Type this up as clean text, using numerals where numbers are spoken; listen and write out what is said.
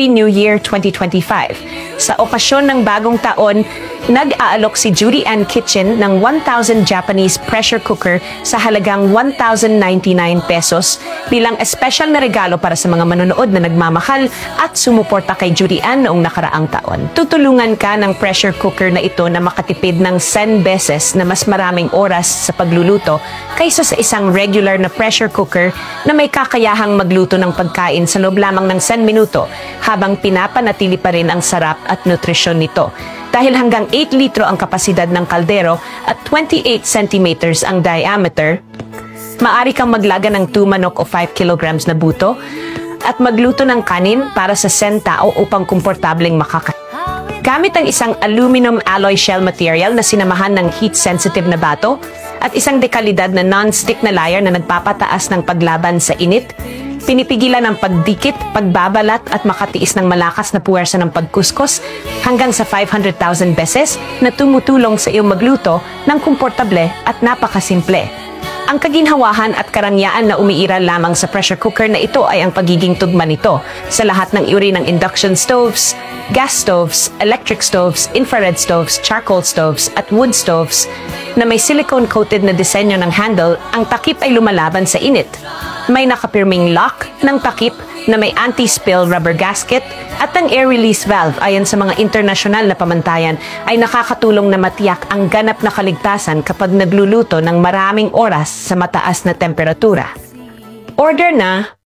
Happy New Year 2025. Sa okasyon ng bagong taon, nag-aalok si Judy Ann Kitchen ng 1,000 Japanese pressure cooker sa halagang 1,099 pesos bilang espesyal na regalo para sa mga manonood na nagmamahal at sumuporta kay Judy Ann noong nakaraang taon. Tutulungan ka ng pressure cooker na ito na makatipid ng 10 beses na mas maraming oras sa pagluluto kaysa sa isang regular na pressure cooker na may kakayahang magluto ng pagkain sa loob lamang ng 10 minuto habang pinapanatili pa rin ang sarap at nutrisyon nito. Dahil hanggang 8 litro ang kapasidad ng kaldero at 28 centimeters ang diameter, maaari kang maglaga ng 2 manok o 5 kilograms na buto at magluto ng kanin para sa 10 tao upang komportableng makakain. Gamit ang isang aluminum alloy shell material na sinamahan ng heat-sensitive na bato at isang dekalidad na non-stick na layer na nagpapataas ng paglaban sa init, pinipigilan ang pagdikit, pagbabalat at makatiis ng malakas na puwersa ng pagkuskus hanggang sa 500,000 beses na tumutulong sa iyong magluto ng komportable at napakasimple. Ang kaginhawahan at karangyaan na umiiral lamang sa pressure cooker na ito ay ang pagiging tugma nito sa lahat ng uri ng induction stoves, gas stoves, electric stoves, infrared stoves, charcoal stoves at wood stoves na may silicone-coated na disenyo ng handle. Ang takip ay lumalaban sa init. May nakapirming lock ng takip na may anti-spill rubber gasket at ang air release valve ayon sa mga internasyonal na pamantayan ay nakakatulong na matiyak ang ganap na kaligtasan kapag nagluluto ng maraming oras sa mataas na temperatura. Order na!